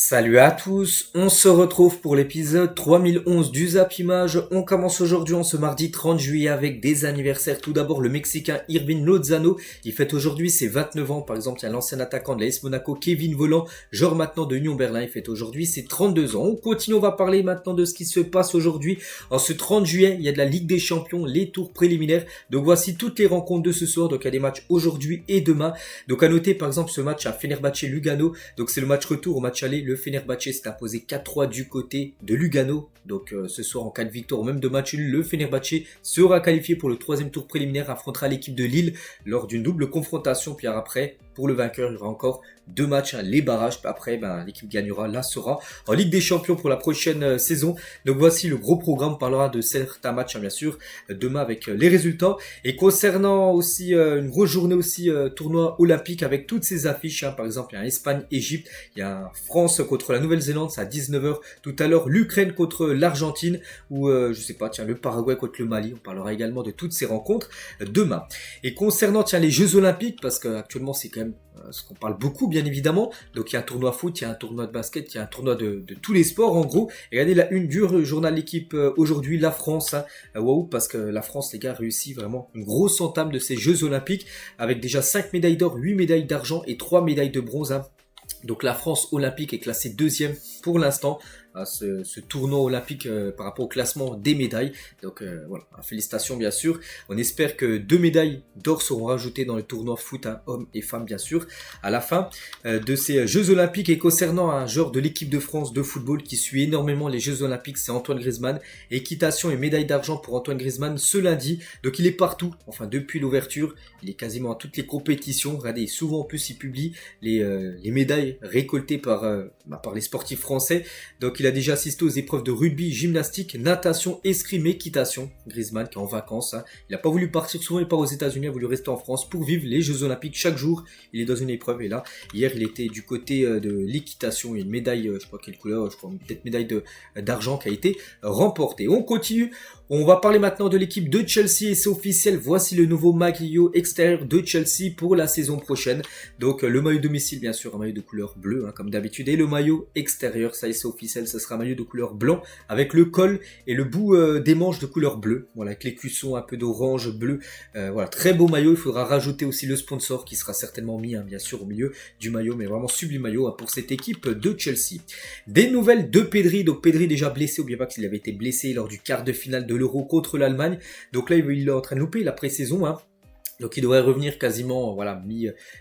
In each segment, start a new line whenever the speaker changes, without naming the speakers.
Salut à tous, on se retrouve pour l'épisode 3011 du Zap Image. On commence aujourd'hui en ce mardi 30 juillet avec des anniversaires. Tout d'abord le Mexicain Irving Lozano, il fête aujourd'hui ses 29 ans. Par exemple, il y a l'ancien attaquant de l'AS Monaco Kevin Volland, genre maintenant de Union Berlin, il fête aujourd'hui ses 32 ans. On continue, on va parler maintenant de ce qui se passe aujourd'hui. En ce 30 juillet, il y a de la Ligue des Champions, les tours préliminaires. Donc voici toutes les rencontres de ce soir. Donc il y a des matchs aujourd'hui et demain. Donc à noter par exemple ce match à Fenerbahçe-Lugano. Donc c'est le match retour. Au match aller, le Fenerbahçe s'est imposé 4-3 du côté de Lugano. Donc ce soir, en cas de victoire ou même de match nul, le Fenerbahçe sera qualifié pour le troisième tour préliminaire, affrontera l'équipe de Lille lors d'une double confrontation. Puis après, pour le vainqueur, il y aura encore deux matchs, les barrages. Puis après, l'équipe gagnera, là sera en Ligue des Champions pour la prochaine saison. Donc voici le gros programme, on parlera de certains matchs, bien sûr, demain avec les résultats. Et concernant aussi une grosse journée aussi, tournoi olympique avec toutes ces affiches, par exemple, il y a Espagne-Égypte, il y a France contre la Nouvelle-Zélande, c'est à 19h. Tout à l'heure, l'Ukraine contre l'Argentine, ou je sais pas, le Paraguay contre le Mali. On parlera également de toutes ces rencontres demain. Et concernant les Jeux Olympiques, parce qu'actuellement c'est quand même ce qu'on parle beaucoup bien évidemment, donc il y a un tournoi foot, il y a un tournoi de basket, il y a un tournoi de tous les sports en gros. Et regardez la une du journal L'équipe aujourd'hui, la France, waouh, parce que la France les gars réussit vraiment une grosse entame de ces Jeux Olympiques, avec déjà 5 médailles d'or, 8 médailles d'argent et 3 médailles de bronze. Donc la France olympique est classée deuxième pour l'instant à ce tournoi olympique par rapport au classement des médailles. Donc voilà, félicitations bien sûr. On espère que 2 médailles d'or seront rajoutées dans le tournoi foot, hommes et femmes bien sûr, à la fin de ces Jeux Olympiques. Et concernant un joueur de l'équipe de France de football qui suit énormément les Jeux Olympiques, c'est Antoine Griezmann. Équitation et médaille d'argent pour Antoine Griezmann ce lundi. Donc il est partout, enfin depuis l'ouverture, il est quasiment à toutes les compétitions. Regardez, souvent en plus il publie les médailles récoltées par les sportifs français. Donc il a déjà assisté aux épreuves de rugby, gymnastique, natation, escrime, équitation. Griezmann qui est en vacances. Il n'a pas voulu partir souvent, il part aux États-Unis, il a voulu rester en France pour vivre les Jeux Olympiques. Chaque jour, il est dans une épreuve. Et là, hier, il était du côté de l'équitation. Il y a une médaille, je ne sais pas quelle couleur, je crois peut-être médaille d'argent qui a été remportée. On continue. On va parler maintenant de l'équipe de Chelsea et c'est officiel. Voici le nouveau maillot extérieur de Chelsea pour la saison prochaine. Donc le maillot domicile, bien sûr, un maillot de couleur bleue, comme d'habitude. Et le maillot extérieur, ça y est, c'est officiel, ce sera un maillot de couleur blanc avec le col et le bout des manches de couleur bleue. Voilà, avec les cuissons un peu d'orange, bleu. Voilà, très beau maillot. Il faudra rajouter aussi le sponsor qui sera certainement mis, bien sûr, au milieu du maillot. Mais vraiment sublime maillot pour cette équipe de Chelsea. Des nouvelles de Pedri. Donc Pedri déjà blessé. N'oubliez pas qu'il avait été blessé lors du quart de finale de l'Euro contre l'Allemagne. Donc là, il est en train de louper la pré-saison. Donc il devrait revenir quasiment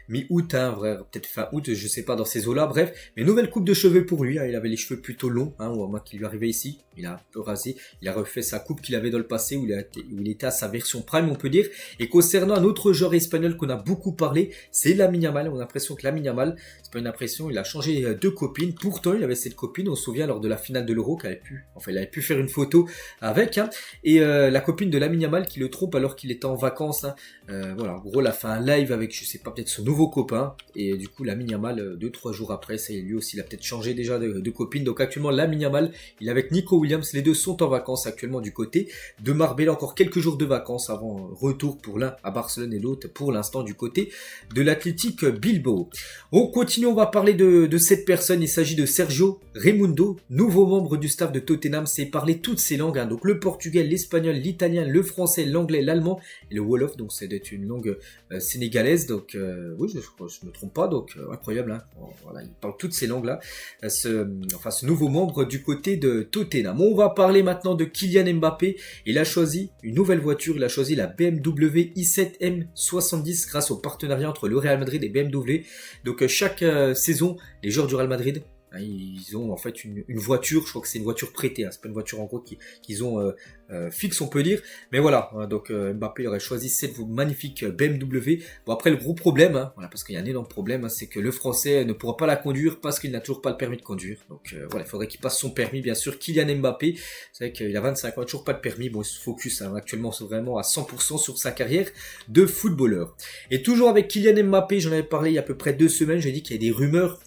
mi-août, peut-être fin août, je sais pas, dans ces eaux-là, bref. Mais nouvelle coupe de cheveux pour lui, il avait les cheveux plutôt longs, au moment qu'il lui arrivait ici. Il a un peu rasé, il a refait sa coupe qu'il avait dans le passé, où il était à sa version prime, on peut dire. Et concernant un autre joueur espagnol qu'on a beaucoup parlé, c'est Lamine Yamal. On a l'impression que Lamine Yamal, c'est pas une impression, il a changé de copine. Pourtant, il avait cette copine, on se souvient, lors de la finale de l'Euro, il avait pu faire une photo avec. Et la copine de Lamine Yamal qui le trompe alors qu'il était en vacances. Voilà, en gros, il a fait un live avec, je sais pas, peut-être son nouveau copain. Et du coup, Lamine Yamal, 2-3 jours après, ça y est, lui aussi, il a peut-être changé déjà de copine. Donc actuellement, Lamine Yamal, il est avec Nico Williams. Les deux sont en vacances actuellement du côté de Marbella. Encore quelques jours de vacances avant retour pour l'un à Barcelone et l'autre pour l'instant du côté de l'Athletic Bilbao. On continue, on va parler de cette personne. Il s'agit de Sergio Raimundo, nouveau membre du staff de Tottenham. C'est parler toutes ces langues, donc le portugais, l'espagnol, l'italien, le français, l'anglais, l'allemand et le wolof. Donc c'est d'être une langue sénégalaise. Donc oui, je me trompe pas. Donc incroyable. Voilà, il parle toutes ces langues là. Ce nouveau membre du côté de Tottenham. On va parler maintenant de Kylian Mbappé. Il a choisi une nouvelle voiture. Il a choisi la BMW i7 M70 grâce au partenariat entre le Real Madrid et BMW. Donc chaque saison, les joueurs du Real Madrid, ils ont en fait une voiture, je crois que c'est une voiture prêtée, c'est pas une voiture en gros qu'ils ont fixe on peut dire, mais voilà, donc Mbappé aurait choisi cette magnifique BMW. Bon après le gros problème, parce qu'il y a un énorme problème, c'est que le français ne pourra pas la conduire parce qu'il n'a toujours pas le permis de conduire, donc voilà, il faudrait qu'il passe son permis bien sûr. Kylian Mbappé, c'est vrai qu'il a 25 ans, toujours pas de permis, bon il se focus actuellement vraiment à 100% sur sa carrière de footballeur. Et toujours avec Kylian Mbappé, j'en avais parlé il y a à peu près 2 semaines, j'ai dit qu'il y a des rumeurs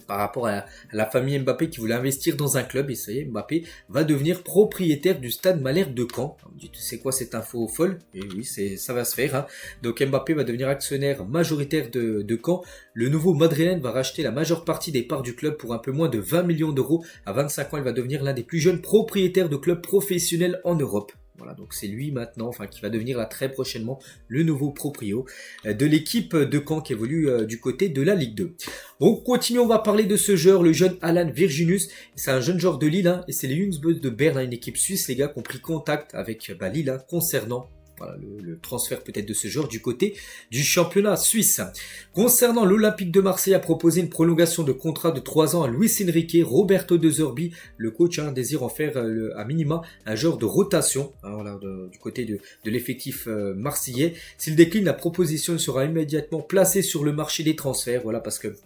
par rapport à la famille Mbappé qui voulait investir dans un club, et ça y est, Mbappé va devenir propriétaire du stade Malherbe de Caen. On me dit, tu sais quoi, cette info folle? Et oui, ça va se faire. Hein. Donc Mbappé va devenir actionnaire majoritaire de Caen. Le nouveau madrilène va racheter la majeure partie des parts du club pour un peu moins de 20 millions d'euros. À 25 ans, il va devenir l'un des plus jeunes propriétaires de clubs professionnels en Europe. Voilà, donc c'est lui maintenant, qui va devenir là très prochainement le nouveau proprio de l'équipe de Caen qui évolue du côté de la Ligue 2. On continue, on va parler de ce joueur, le jeune Alan Virginus. C'est un jeune joueur de Lille, et c'est les Young Boys de Berne, une équipe suisse, les gars, qui ont pris contact avec Lille concernant le transfert peut-être de ce joueur du côté du championnat suisse. Concernant l'Olympique de Marseille, a proposé une prolongation de contrat de 3 ans à Luis Enrique. Roberto De Zerbi, le coach, désire en faire à minima un joueur de rotation du côté de l'effectif marseillais. S'il décline, la proposition sera immédiatement placée sur le marché des transferts. Voilà, parce que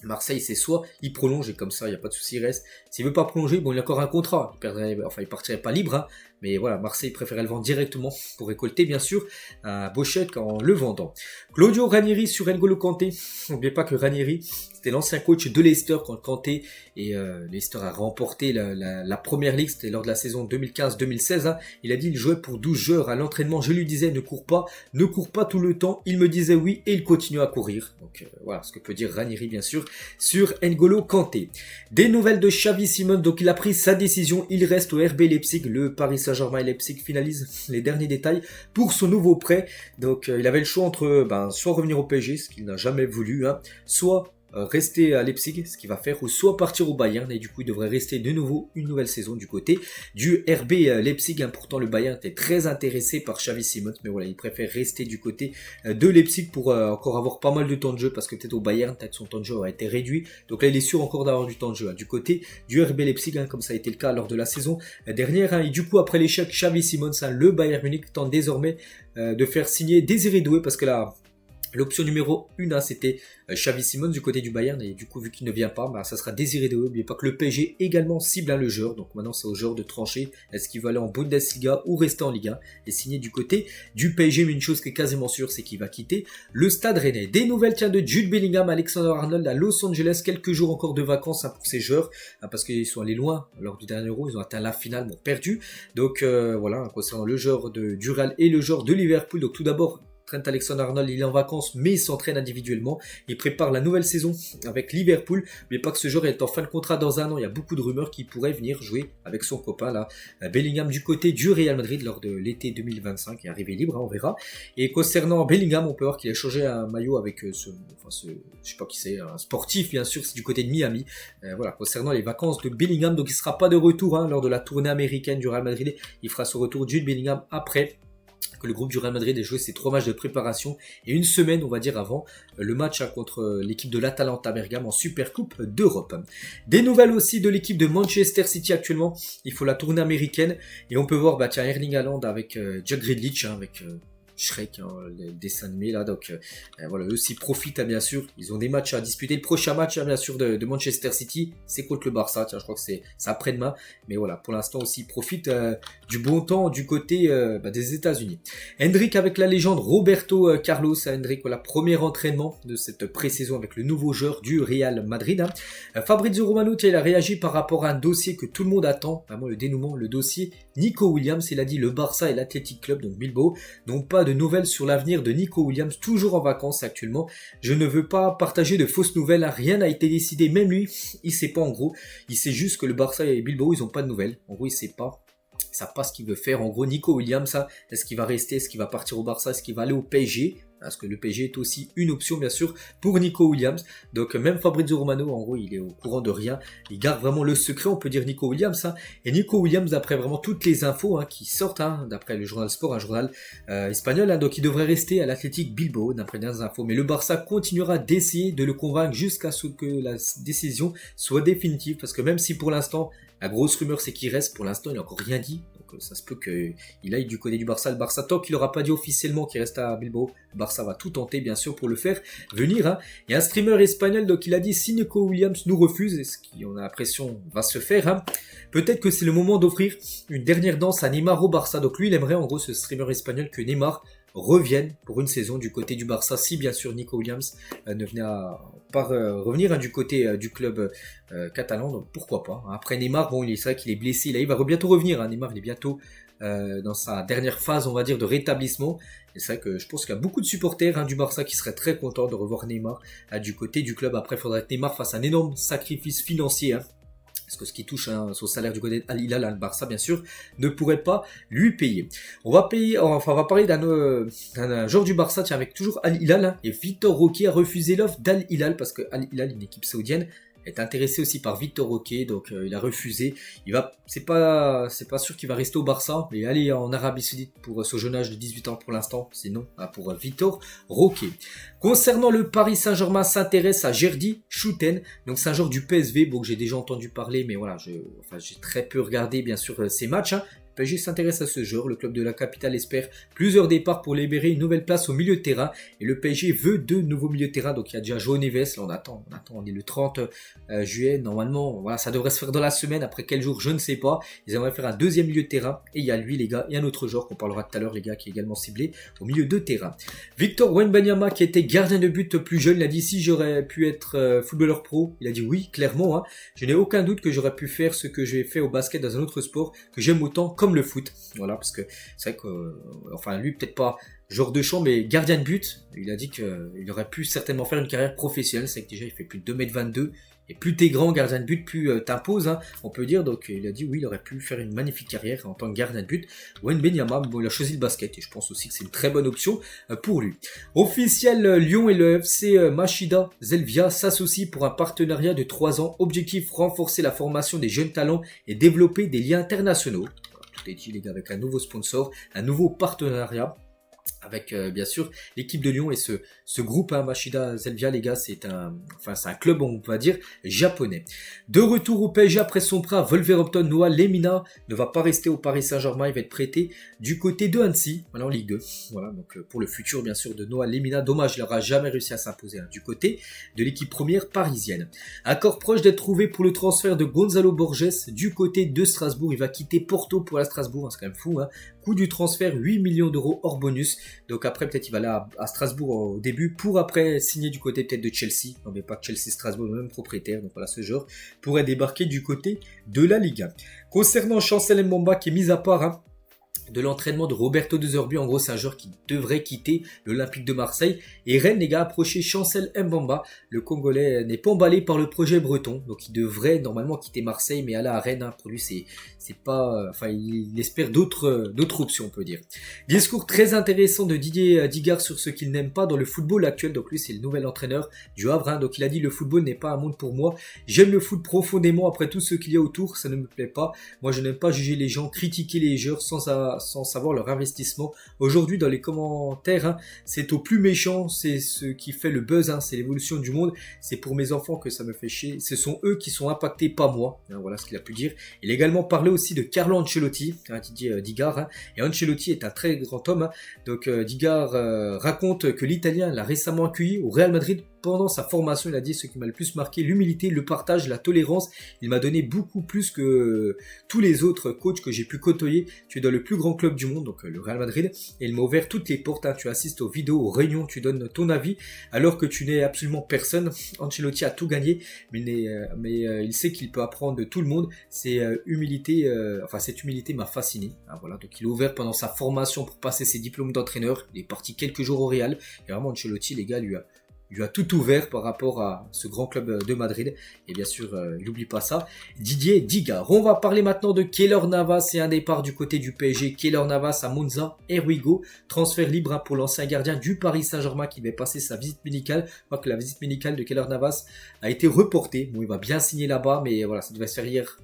Marseille, c'est soit il prolonge et comme ça, il n'y a pas de souci, il reste. S'il veut pas prolonger, bon, il a encore un contrat. Il partirait pas libre, mais voilà, Marseille préférait le vendre directement pour récolter, bien sûr, un beau chèque en le vendant. Claudio Ranieri sur N'Golo Kanté. N'oubliez pas que Ranieri, c'était l'ancien coach de Leicester quand Kanté et Leicester a remporté la première ligue, c'était lors de la saison 2015-2016. Il a dit il jouait pour 12 joueurs à l'entraînement. Je lui disais ne cours pas tout le temps. Il me disait oui et il continue à courir. Donc voilà ce que peut dire Ranieri, bien sûr, sur N'Golo Kanté. Des nouvelles de Xavi Simons, donc il a pris sa décision. Il reste au RB Leipzig. Le Paris Saint-Germain et Leipzig finalisent les derniers détails pour son nouveau prêt. Donc il avait le choix entre soit revenir au PSG, ce qu'il n'a jamais voulu, soit rester à Leipzig, ce qu'il va faire, ou soit partir au Bayern, et du coup il devrait rester de nouveau une nouvelle saison du côté du RB Leipzig. Pourtant le Bayern était très intéressé par Xavi Simons, mais voilà, il préfère rester du côté de Leipzig pour encore avoir pas mal de temps de jeu, parce que peut-être au Bayern, peut-être son temps de jeu a été réduit, donc là il est sûr encore d'avoir du temps de jeu du côté du RB Leipzig, comme ça a été le cas lors de la saison dernière, et du coup après l'échec Xavi Simons, le Bayern Munich tente désormais de faire signer Désiré Doué, parce que là l'option numéro 1, c'était Xavi Simons du côté du Bayern, et du coup vu qu'il ne vient pas, ça sera Désiré Doué. N'oubliez pas que le PSG également cible le joueur, donc maintenant c'est au joueur de trancher, est-ce qu'il va aller en Bundesliga ou rester en Ligue 1 et signer du côté du PSG, mais une chose qui est quasiment sûre, c'est qu'il va quitter le Stade Rennais. Des nouvelles de Jude Bellingham, Alexander-Arnold à Los Angeles, quelques jours encore de vacances pour ces joueurs, parce qu'ils sont allés loin lors du dernier Euro, ils ont atteint la finale, perdu, donc voilà, concernant le joueur du Real et le joueur de Liverpool. Donc tout d'abord, Trent Alexander-Arnold, il est en vacances, mais il s'entraîne individuellement. Il prépare la nouvelle saison avec Liverpool. Mais pas que ce joueur est en fin de contrat dans un an. Il y a beaucoup de rumeurs qu'il pourrait venir jouer avec son copain là, Bellingham, du côté du Real Madrid lors de l'été 2025. Il est arrivé libre, on verra. Et concernant Bellingham, on peut voir qu'il a changé un maillot avec je sais pas qui c'est, un sportif bien sûr, c'est du côté de Miami. Voilà, concernant les vacances de Bellingham, donc il sera pas de retour lors de la tournée américaine du Real Madrid. Il fera son retour Jude Bellingham après que le groupe du Real Madrid ait joué ses 3 matchs de préparation et une semaine, on va dire, avant le match contre l'équipe de l'Atalanta Bergame en Supercoupe d'Europe. Des nouvelles aussi de l'équipe de Manchester City actuellement. Il faut la tournée américaine et on peut voir Erling Haaland avec Jack Grealish, avec Shrek, le dessin animé là, donc voilà, eux aussi profitent bien sûr, ils ont des matchs à disputer. Le prochain match bien sûr de Manchester City, c'est contre le Barça, je crois que c'est après-demain, mais voilà, pour l'instant aussi ils profitent du bon temps du côté des États-Unis. Hendrick avec la légende Roberto Carlos, Hendrick, voilà, premier entraînement de cette pré-saison avec le nouveau joueur du Real Madrid. Fabrizio Romano, il a réagi par rapport à un dossier que tout le monde attend, vraiment le dénouement, le dossier Nico Williams. Il a dit le Barça et l'Athletic Club, donc Bilbao, n'ont pas de nouvelles sur l'avenir de Nico Williams, toujours en vacances actuellement. Je ne veux pas partager de fausses nouvelles, rien n'a été décidé, même lui, il sait pas en gros, il sait juste que le Barça et Bilbao, ils ont pas de nouvelles, en gros il sait pas. Ils savent pas ce qu'il veut faire. En gros, Nico Williams, est-ce qu'il va rester, est-ce qu'il va partir au Barça, est-ce qu'il va aller au PSG? Parce que le PSG est aussi une option, bien sûr, pour Nico Williams. Donc, même Fabrizio Romano, en gros, il est au courant de rien. Il garde vraiment le secret, on peut dire, Nico Williams. Et Nico Williams, d'après vraiment toutes les infos qui sortent, d'après le journal Sport, un journal espagnol, donc il devrait rester à l'Athletic Bilbao, d'après les infos. Mais le Barça continuera d'essayer de le convaincre jusqu'à ce que la décision soit définitive. Parce que même si pour l'instant, la grosse rumeur, c'est qu'il reste, pour l'instant, il n'a encore rien dit. Donc, ça se peut qu'il aille du côté du Barça. Le Barça, tant qu'il n'aura pas dit officiellement qu'il reste à Bilbao, le Barça va tout tenter, bien sûr, pour le faire venir. Il y a un streamer espagnol, donc il a dit si Nico Williams nous refuse, et ce qui, on a l'impression, va se faire, peut-être que c'est le moment d'offrir une dernière danse à Neymar au Barça. Donc lui, il aimerait, en gros, ce streamer espagnol, que Neymar revienne pour une saison du côté du Barça, si bien sûr Nico Williams ne venait à pas revenir du côté du club catalan, donc pourquoi pas. Après Neymar, bon, c'est vrai qu'il est blessé, là, il va bientôt revenir, Neymar il est bientôt dans sa dernière phase, on va dire, de rétablissement. Et c'est vrai que je pense qu'il y a beaucoup de supporters du Barça qui seraient très contents de revoir Neymar du côté du club. Après, il faudrait que Neymar fasse un énorme sacrifice financier, parce que ce qui touche son salaire du côté d'Al Hilal, le Barça bien sûr ne pourrait pas lui payer. On va parler d'un joueur du Barça, tiens, avec toujours Al Hilal, et Victor Roque a refusé l'offre d'Al Hilal parce que Al Hilal, une équipe saoudienne, est intéressé aussi par Victor Roque, donc il a refusé. C'est pas sûr qu'il va rester au Barça, mais aller en Arabie Saoudite pour ce jeune âge de 18 ans pour l'instant, c'est non pour Victor Roque. Concernant le Paris Saint-Germain, s'intéresse à Jerdy Schouten, donc c'est un joueur du PSV, bon que j'ai déjà entendu parler, mais voilà, j'ai très peu regardé bien sûr ces matchs. Le PSG s'intéresse à ce joueur, le club de la capitale espère plusieurs départs pour libérer une nouvelle place au milieu de terrain, et le PSG veut 2 nouveaux milieux de terrain, donc il y a déjà João Neves, là on est le 30 juillet, normalement, voilà, ça devrait se faire dans la semaine, après quel jour, je ne sais pas, ils aimeraient faire un deuxième milieu de terrain, et il y a lui les gars, et un autre joueur qu'on parlera tout à l'heure les gars, qui est également ciblé au milieu de terrain. Victor Wembanyama, qui était gardien de but plus jeune, il a dit si j'aurais pu être footballeur pro, il a dit oui, clairement, je n'ai aucun doute que j'aurais pu faire ce que j'ai fait au basket dans un autre sport, que j'aime autant, comme le foot, voilà, parce que c'est vrai que, lui peut-être pas joueur de champ, mais gardien de but, il a dit qu'il aurait pu certainement faire une carrière professionnelle, c'est que déjà il fait plus de 2m22, et plus t'es grand gardien de but, plus t'imposes, on peut dire, donc il a dit oui, il aurait pu faire une magnifique carrière en tant que gardien de but. Wembanyama, bon, il a choisi le basket, et je pense aussi que c'est une très bonne option pour lui. Officiel, Lyon et le FC Machida Zelvia s'associent pour un partenariat de 3 ans, objectif renforcer la formation des jeunes talents et développer des liens internationaux. Tout est dit les gars, avec un nouveau sponsor, un nouveau partenariat avec bien sûr l'équipe de Lyon et ce groupe Machida Zelvia les gars, c'est un club on va dire japonais. De retour au PSG après son prêt à Wolverhampton, Noah Lemina ne va pas rester au Paris Saint-Germain, il va être prêté du côté de Annecy, voilà en Ligue 2. Voilà donc pour le futur bien sûr de Noah Lemina, dommage il n'aura jamais réussi à s'imposer du côté de l'équipe première parisienne. Accord proche d'être trouvé pour le transfert de Gonzalo Borges du côté de Strasbourg, il va quitter Porto pour la Strasbourg, c'est quand même fou coût du transfert 8 millions d'euros hors bonus. Donc après peut-être il va aller à Strasbourg au début pour après signer du côté peut-être de Chelsea. Non mais pas Chelsea, Strasbourg, le même propriétaire. Donc voilà, ce joueur pourrait débarquer du côté de la Ligue 1. Concernant Chancel Mbamba qui est mis à part de l'entraînement de Roberto De Zerbi, en gros c'est un joueur qui devrait quitter l'Olympique de Marseille, et Rennes les gars a approché Chancel Mbamba, le Congolais n'est pas emballé par le projet breton, donc il devrait normalement quitter Marseille mais aller à Rennes, pour lui c'est pas, il espère d'autres options on peut dire. Discours très intéressant de Didier Digard sur ce qu'il n'aime pas dans le football actuel, donc lui c'est le nouvel entraîneur du Havre, donc il a dit le football n'est pas un monde pour moi, j'aime le foot profondément après tout ce qu'il y a autour, ça ne me plaît pas, moi je n'aime pas juger les gens, critiquer les joueurs sans savoir leur investissement. Aujourd'hui dans les commentaires, c'est au plus méchant, c'est ce qui fait le buzz, c'est l'évolution du monde, c'est pour mes enfants que ça me fait chier, ce sont eux qui sont impactés, pas moi, voilà ce qu'il a pu dire. Il a également parlé aussi de Carlo Ancelotti, Didier Digard, et Ancelotti est un très grand homme, donc Digard raconte que l'Italien l'a récemment accueilli au Real Madrid pendant sa formation, il a dit ce qui m'a le plus marqué, l'humilité, le partage, la tolérance, il m'a donné beaucoup plus que tous les autres coachs que j'ai pu côtoyer, tu es dans le plus grand club du monde, donc le Real Madrid, et il m'a ouvert toutes les portes, tu assistes aux vidéos, aux réunions, tu donnes ton avis, alors que tu n'es absolument personne. Ancelotti a tout gagné, mais il sait qu'il peut apprendre de tout le monde, cette humilité m'a fasciné, voilà, donc il a ouvert pendant sa formation pour passer ses diplômes d'entraîneur, il est parti quelques jours au Real, et vraiment Ancelotti les gars lui a tout ouvert par rapport à ce grand club de Madrid. Et bien sûr, il n'oublie pas ça. Didier Digard. On va parler maintenant de Keylor Navas et un départ du côté du PSG. Keylor Navas à Monza, here we go. Transfert libre pour l'ancien gardien du Paris Saint-Germain qui devait passer sa visite médicale. Je crois que la visite médicale de Keylor Navas a été reportée. Bon, il va bien signer là-bas, mais voilà, ça devait se faire hier.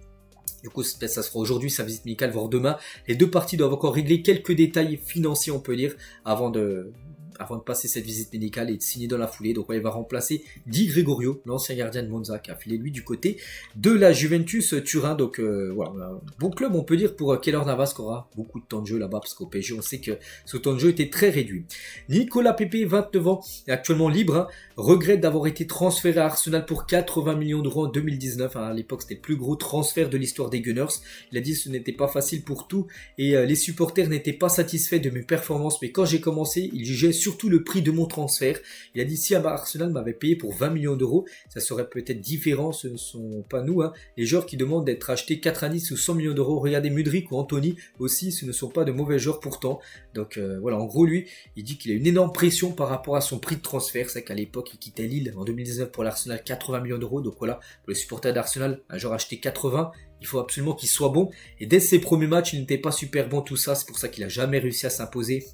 Du coup, peut-être ça sera aujourd'hui sa visite médicale, voire demain. Les deux parties doivent encore régler quelques détails financiers, on peut dire, avant de avant de passer cette visite médicale et de signer dans la foulée. Donc il va remplacer Di Gregorio, l'ancien gardien de Monza, qui a filé lui du côté de la Juventus Turin. Donc voilà, un bon club on peut dire pour Keylor Navas, qui aura beaucoup de temps de jeu là-bas, parce qu'au PSG on sait que ce temps de jeu était très réduit. Nicolas Pepe, 29 ans, est actuellement libre, hein, regrette d'avoir été transféré à Arsenal pour 80 millions d'euros en 2019. Hein, à l'époque c'était le plus gros transfert de l'histoire des Gunners. Il a dit que ce n'était pas facile pour tout et les supporters n'étaient pas satisfaits de mes performances, mais quand j'ai commencé, il jugeait surtout le prix de mon transfert. Il a dit si Arsenal m'avait payé pour 20 millions d'euros, ça serait peut-être différent, ce ne sont pas nous, hein, les joueurs qui demandent d'être achetés 90 ou 100 millions d'euros. Regardez Mudryk ou Anthony aussi, ce ne sont pas de mauvais joueurs pourtant. Donc voilà, en gros lui, il dit qu'il a une énorme pression par rapport à son prix de transfert. C'est qu'à l'époque, il quittait Lille en 2019 pour l'Arsenal 80 millions d'euros. Donc voilà, pour les supporters d'Arsenal, un joueur acheté 80, il faut absolument qu'il soit bon. Et dès ses premiers matchs, il n'était pas super bon, tout ça. C'est pour ça qu'il n'a jamais réussi à s'imposer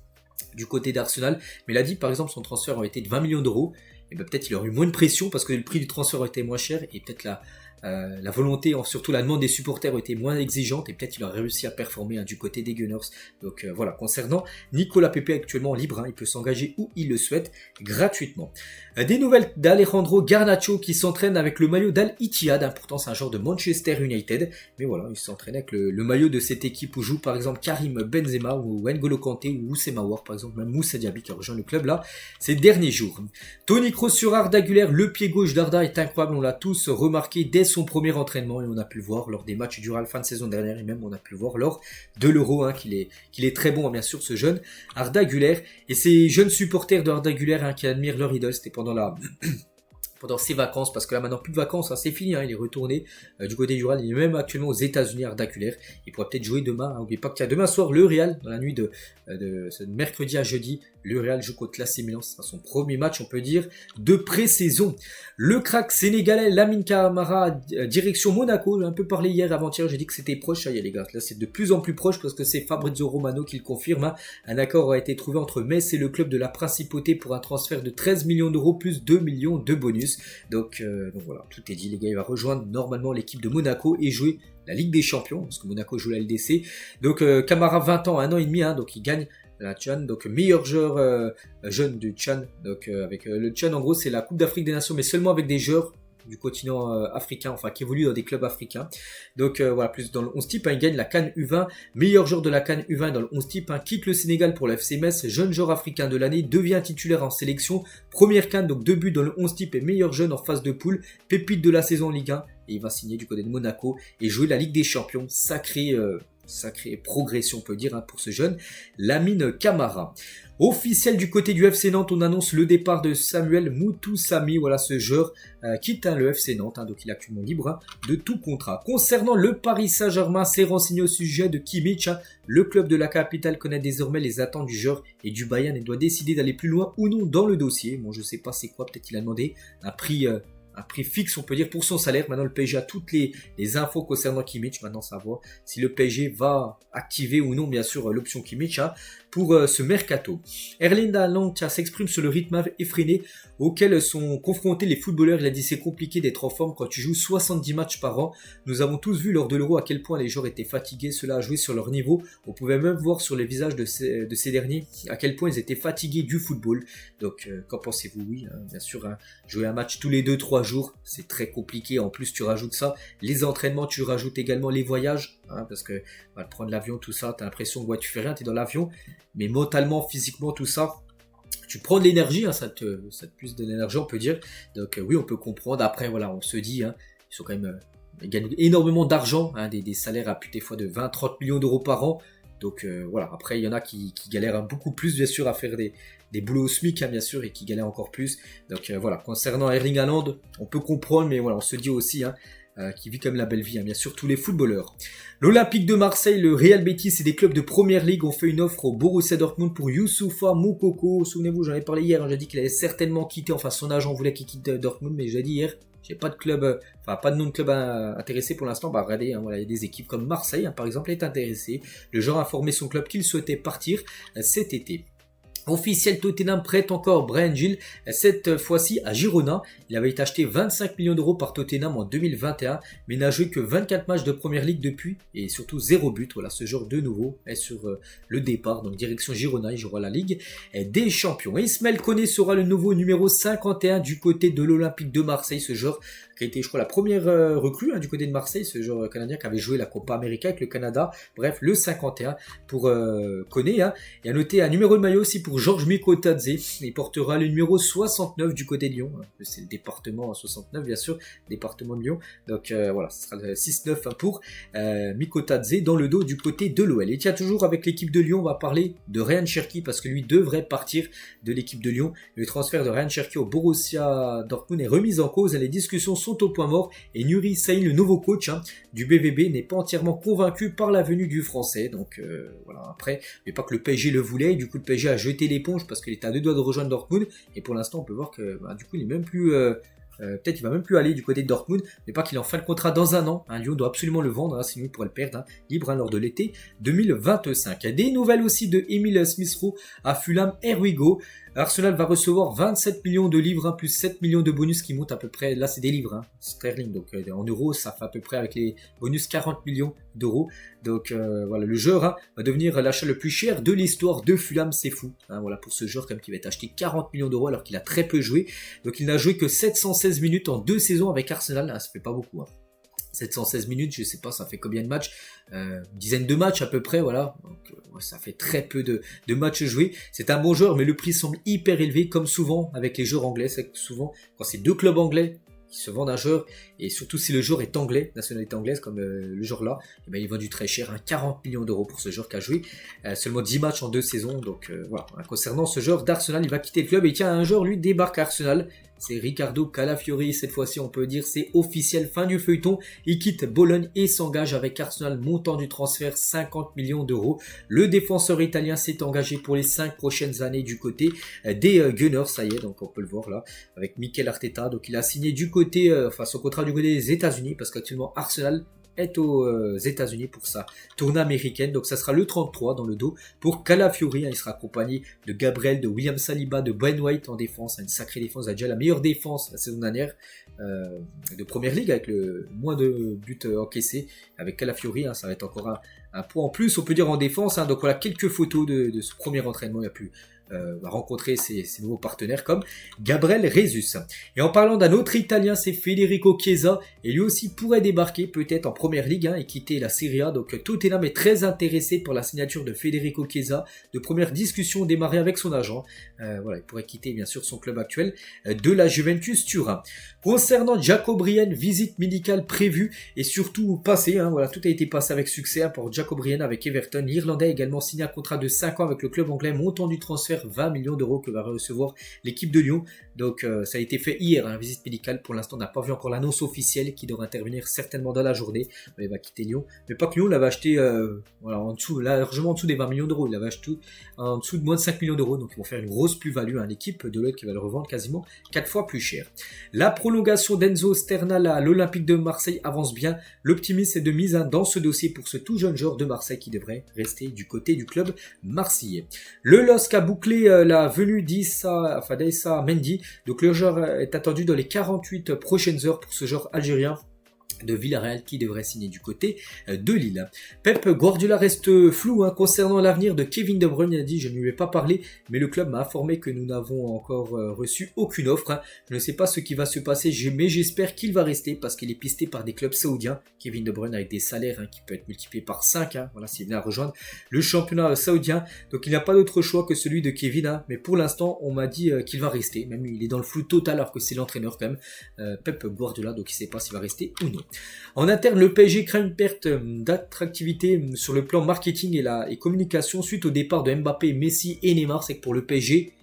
du côté d'Arsenal. Mais il a dit, par exemple, son transfert aurait été de 20 millions d'euros. Et ben peut-être il aurait eu moins de pression parce que le prix du transfert aurait été moins cher. Et peut-être la volonté, surtout la demande des supporters, était moins exigeante. Et peut-être il aurait réussi à performer, hein, du côté des Gunners. Donc voilà, concernant Nicolas Pepe, actuellement libre, hein, il peut s'engager où il le souhaite gratuitement. Des nouvelles d'Alejandro Garnacho qui s'entraîne avec le maillot d'Al Ittihad, hein, pourtant c'est un joueur de Manchester United, mais voilà, il s'entraîne avec le maillot de cette équipe où joue par exemple Karim Benzema ou N'Golo Kanté ou Oussema Aouar, par exemple, même Moussa Diaby qui a rejoint le club là ces derniers jours. Toni Kroos sur Arda Güler, le pied gauche d'Arda est incroyable, on l'a tous remarqué dès son premier entraînement et on a pu le voir lors des matchs du Real fin de saison dernière et même on a pu le voir lors de l'Euro, hein, qu'il est très bon, hein, bien sûr, ce jeune Arda Güler et ces jeunes supporters de Arda Güler, hein, qui admirent leur idole. C'était pendant ses vacances, parce que là maintenant plus de vacances, hein, c'est fini, hein, il est retourné du côté du Real, il est même actuellement aux États-Unis, Arda Güler. Il pourra peut-être jouer demain, hein. N'oubliez pas qu'il y a demain soir le Real, dans la nuit de mercredi à jeudi, le Real joue contre l'AC Milan, ce sera son premier match, on peut dire, de pré-saison. Le crack sénégalais Lamine Camara, direction Monaco. J'ai un peu parlé hier, avant-hier, j'ai dit que c'était proche, ça y est les gars, là c'est de plus en plus proche parce que c'est Fabrizio Romano qui le confirme, hein. Un accord a été trouvé entre Metz et le club de la Principauté pour un transfert de 13 millions d'euros plus 2 millions de bonus. Donc voilà, tout est dit les gars, il va rejoindre normalement l'équipe de Monaco et jouer la Ligue des Champions, parce que Monaco joue la LDC. Donc Camara 20 ans, 1 an et demi, hein, donc il gagne la Tchad, donc meilleur joueur jeune du Tchad. Donc avec le Tchad en gros c'est la Coupe d'Afrique des Nations, mais seulement avec des joueurs du continent africain, enfin qui évolue dans des clubs africains. Donc voilà, plus dans le 11 type, hein, il gagne la CAN U20, meilleur joueur de la CAN U20 dans le 11 type, hein, quitte le Sénégal pour le FC Metz, jeune joueur africain de l'année, devient titulaire en sélection, première CAN, donc 2 buts dans le 11 type et meilleur jeune en phase de poule, pépite de la saison en Ligue 1, et il va signer du côté de Monaco et jouer la Ligue des Champions. Sacrée progression on peut dire, hein, pour ce jeune Lamine Camara. Officiel du côté du FC Nantes, on annonce le départ de Samuel Moutoussamy. Voilà, ce joueur quitte, hein, le FC Nantes, hein, donc il est actuellement libre, hein, de tout contrat. Concernant le Paris Saint-Germain, s'est renseigné au sujet de Kimmich, hein. Le club de la capitale connaît désormais les attentes du joueur et du Bayern et doit décider d'aller plus loin ou non dans le dossier. Bon, je sais pas c'est quoi, peut-être il a demandé un prix fixe, on peut dire, pour son salaire. Maintenant, le PSG a toutes les infos concernant Kimmich. Maintenant, savoir si le PSG va activer ou non, bien sûr, l'option Kimmich, hein, pour ce mercato. Erling Haaland s'exprime sur le rythme effréné auquel sont confrontés les footballeurs. Il a dit c'est compliqué d'être en forme quand tu joues 70 matchs par an. Nous avons tous vu lors de l'Euro à quel point les joueurs étaient fatigués. Cela a joué sur leur niveau. On pouvait même voir sur les visages de ces derniers à quel point ils étaient fatigués du football. Donc, qu'en pensez-vous? Oui, hein, bien sûr, hein, jouer un match tous les 2-3 jours, c'est très compliqué. En plus, tu rajoutes ça, les entraînements, tu rajoutes également les voyages, hein, parce que prendre l'avion, tout ça, tu as l'impression que tu fais rien, tu es dans l'avion, mais mentalement, physiquement, tout ça, tu prends de l'énergie, hein, ça te plus de l'énergie, on peut dire. Donc oui, on peut comprendre. Après, voilà, on se dit, hein, ils sont quand même, ils gagnent énormément d'argent, hein, des salaires à plus des fois de 20-30 millions d'euros par an. Donc voilà, après, il y en a qui galèrent, hein, beaucoup plus, bien sûr, à faire des boulots au SMIC, hein, bien sûr, et qui galèrent encore plus. Donc voilà, concernant Erling Haaland, on peut comprendre, mais voilà, on se dit aussi, hein, qui vit comme la belle vie, hein, bien sûr, tous les footballeurs. L'Olympique de Marseille, le Real Betis et des clubs de Première Ligue ont fait une offre au Borussia Dortmund pour Youssoufa Moukoko. Souvenez-vous, j'en ai parlé hier, hein, j'ai dit qu'il allait certainement quitter, enfin son agent voulait qu'il quitte Dortmund, mais j'ai dit hier, j'ai pas de club, pas de nom de club intéressé pour l'instant. Bah regardez, hein, voilà, il y a des équipes comme Marseille, hein, par exemple, est intéressé. Le joueur a informé son club qu'il souhaitait partir cet été. Officiel, Tottenham prête encore Bryan Gil, cette fois-ci à Girona. Il avait été acheté 25 millions d'euros par Tottenham en 2021, mais n'a joué que 24 matchs de première ligue depuis, et surtout 0 but. Voilà, ce joueur de nouveau est sur le départ, donc direction Girona, il jouera la Ligue des Champions. Ismaël Koné sera le nouveau numéro 51 du côté de l'Olympique de Marseille, ce joueur qui a été, je crois, la première recrue du côté de Marseille, ce joueur canadien qui avait joué la Copa América avec le Canada. Bref, le 51 pour Koné. Et à noter un numéro de maillot aussi pour Georges Mikotadze. Il portera le numéro 69 du côté de Lyon. C'est le département 69, bien sûr, département de Lyon. Donc voilà, ce sera le 6-9 pour Mikotadze dans le dos du côté de l'OL. Et tiens, toujours avec l'équipe de Lyon, on va parler de Ryan Cherki parce que lui devrait partir de l'équipe de Lyon. Le transfert de Ryan Cherki au Borussia Dortmund est remis en cause. Les discussions sont au point mort et Nuri Sahin, le nouveau coach du BVB, n'est pas entièrement convaincu par la venue du français. Donc voilà, après, mais pas que le PSG le voulait, et du coup le PSG a jeté l'éponge parce qu'il était à 2 doigts de rejoindre Dortmund, et pour l'instant on peut voir que du coup il est même plus peut-être il va même plus aller du côté de Dortmund, mais pas qu'il en fin de contrat dans un an. Lyon doit absolument le vendre, sinon il pourrait le perdre libre lors de l'été 2025. Des nouvelles aussi de Emile Smith-Rowe à Fulham. Here we go. Arsenal va recevoir 27 millions de livres, plus 7 millions de bonus qui montent à peu près, là c'est des livres, sterling, donc en euros ça fait à peu près avec les bonus 40 millions d'euros. Donc voilà, le joueur va devenir l'achat le plus cher de l'histoire de Fulham, c'est fou. Voilà, pour ce joueur comme qui va être acheté 40 millions d'euros alors qu'il a très peu joué. Donc il n'a joué que 716 minutes en 2 saisons avec Arsenal, ça fait pas beaucoup. 716 minutes, je sais pas, ça fait combien de matchs, une dizaine de matchs à peu près, voilà. Donc, ça fait très peu de matchs joués. C'est un bon joueur, mais le prix semble hyper élevé, comme souvent avec les joueurs anglais. C'est que souvent, quand c'est 2 clubs anglais qui se vendent un joueur, et surtout si le joueur est anglais, nationalité anglaise, comme le joueur là, et ben, il est vendu très cher, 40 millions d'euros pour ce joueur qui a joué seulement 10 matchs en 2 saisons. Donc voilà, concernant ce joueur d'Arsenal, il va quitter le club, et tiens, un joueur lui débarque à Arsenal. C'est Ricardo Calafiori, cette fois-ci on peut dire c'est officiel, fin du feuilleton. Il quitte Bologne et s'engage avec Arsenal, montant du transfert 50 millions d'euros. Le défenseur italien s'est engagé pour les 5 prochaines années du côté des Gunners, ça y est, donc on peut le voir là, avec Mikel Arteta. Donc il a signé du côté, son contrat du côté des États-Unis, parce qu'actuellement Arsenal est aux États-Unis pour sa tournée américaine. Donc ça sera le 33 dans le dos pour Calafiori. Il sera accompagné de Gabriel, de William Saliba, de Ben White en défense. Une sacrée défense. Il a déjà la meilleure défense la saison dernière de première ligue avec le moins de buts encaissés. Avec Calafiori, ça va être encore un point en plus, on peut dire, en défense. Donc voilà quelques photos de ce premier entraînement. Il a pu rencontrer ses nouveaux partenaires comme Gabriel Jesus. Et en parlant d'un autre Italien, c'est Federico Chiesa, et lui aussi pourrait débarquer peut-être en première ligue et quitter la Serie A. Donc Tottenham est très intéressé pour la signature de Federico Chiesa. De premières discussions démarrées avec son agent. Voilà, il pourrait quitter bien sûr son club actuel de la Juventus Turin. Concernant Jacob Brien, visite médicale prévue et surtout passée. Voilà, tout a été passé avec succès pour Jacob Brien avec Everton. L'Irlandais a également signé un contrat de 5 ans avec le club anglais, montant du transfert 20 millions d'euros que va recevoir l'équipe de Lyon. Donc ça a été fait hier, visite médicale. Pour l'instant, on n'a pas vu encore l'annonce officielle qui devrait intervenir certainement dans la journée. Il va quitter Lyon. Mais pas que Lyon l'avait acheté en dessous, largement en dessous des 20 millions d'euros. Il l'avait acheté en dessous de moins de 5 millions d'euros. Donc ils vont faire une grosse plus-value à l'équipe de l'autre qui va le revendre quasiment 4 fois plus cher. La prolongation d'Enzo Sternal à l'Olympique de Marseille avance bien. L'optimisme est de mise dans ce dossier pour ce tout jeune joueur de Marseille qui devrait rester du côté du club marseillais. Le LOSC a bouclé la venue d'Issa Mendy. Donc le joueur est attendu dans les 48 prochaines heures pour ce joueur algérien de Villarreal qui devrait signer du côté de Lille. Pep Guardiola reste flou concernant l'avenir de Kevin De Bruyne. Il a dit: je ne lui ai pas parlé, mais le club m'a informé que nous n'avons encore reçu aucune offre. Je ne sais pas ce qui va se passer, mais j'espère qu'il va rester parce qu'il est pisté par des clubs saoudiens. Kevin De Bruyne avec des salaires qui peuvent être multipliés par 5. Voilà, s'il vient à rejoindre le championnat saoudien. Donc il n'y a pas d'autre choix que celui de Kevin. Mais pour l'instant, on m'a dit qu'il va rester. Même il est dans le flou total alors que c'est l'entraîneur quand même. Pep Guardiola, donc il ne sait pas s'il va rester ou non. En interne, le PSG craint une perte d'attractivité sur le plan marketing et communication suite au départ de Mbappé, Messi et Neymar. C'est que pour le PSG,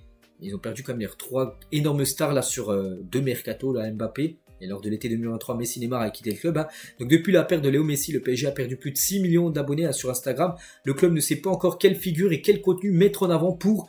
ils ont perdu comme les 3 énormes stars là sur 2 mercato, là, Mbappé. Et lors de l'été 2023, Messi, Neymar a quitté le club. Donc depuis la perte de Léo Messi, le PSG a perdu plus de 6 millions d'abonnés sur Instagram. Le club ne sait pas encore quelle figure et quel contenu mettre en avant pour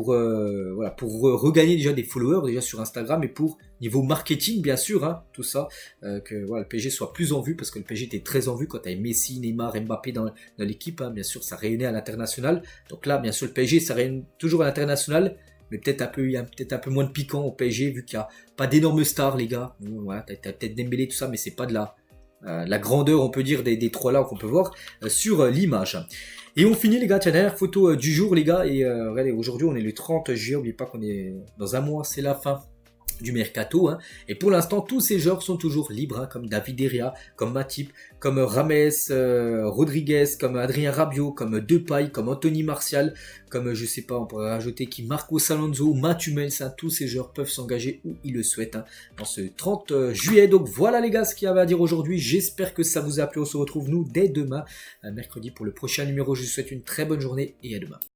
voilà, pour regagner déjà des followers déjà sur Instagram et pour niveau marketing bien sûr, hein, tout ça, que voilà, le PSG soit plus en vue parce que le PSG était très en vue quand tu avais Messi, Neymar, Mbappé dans l'équipe, hein, bien sûr ça rayonnait à l'international. Donc là bien sûr le PSG ça rayonne toujours à l'international, mais il y a peut-être un peu moins de piquant au PSG vu qu'il n'y a pas d'énormes stars les gars. Voilà, t'as peut-être Dembélé tout ça, mais c'est pas de la grandeur on peut dire des trois là qu'on peut voir sur l'image. Et on finit les gars, tiens, dernière photo du jour les gars, et regardez, aujourd'hui on est le 30 juillet, n'oubliez pas qu'on est dans un mois, c'est la fin du mercato, hein. Et pour l'instant tous ces joueurs sont toujours libres, hein, comme David Derrea, comme Matip, comme Rames, Rodriguez, comme Adrien Rabiot, comme Depay, comme Anthony Martial, comme je sais pas, on pourrait rajouter qui Marcos Alonso, Matumels, hein, tous ces joueurs peuvent s'engager où ils le souhaitent, hein, dans ce 30 juillet. Donc voilà les gars ce qu'il y avait à dire aujourd'hui, j'espère que ça vous a plu, on se retrouve nous dès demain, mercredi pour le prochain numéro. Je vous souhaite une très bonne journée et à demain.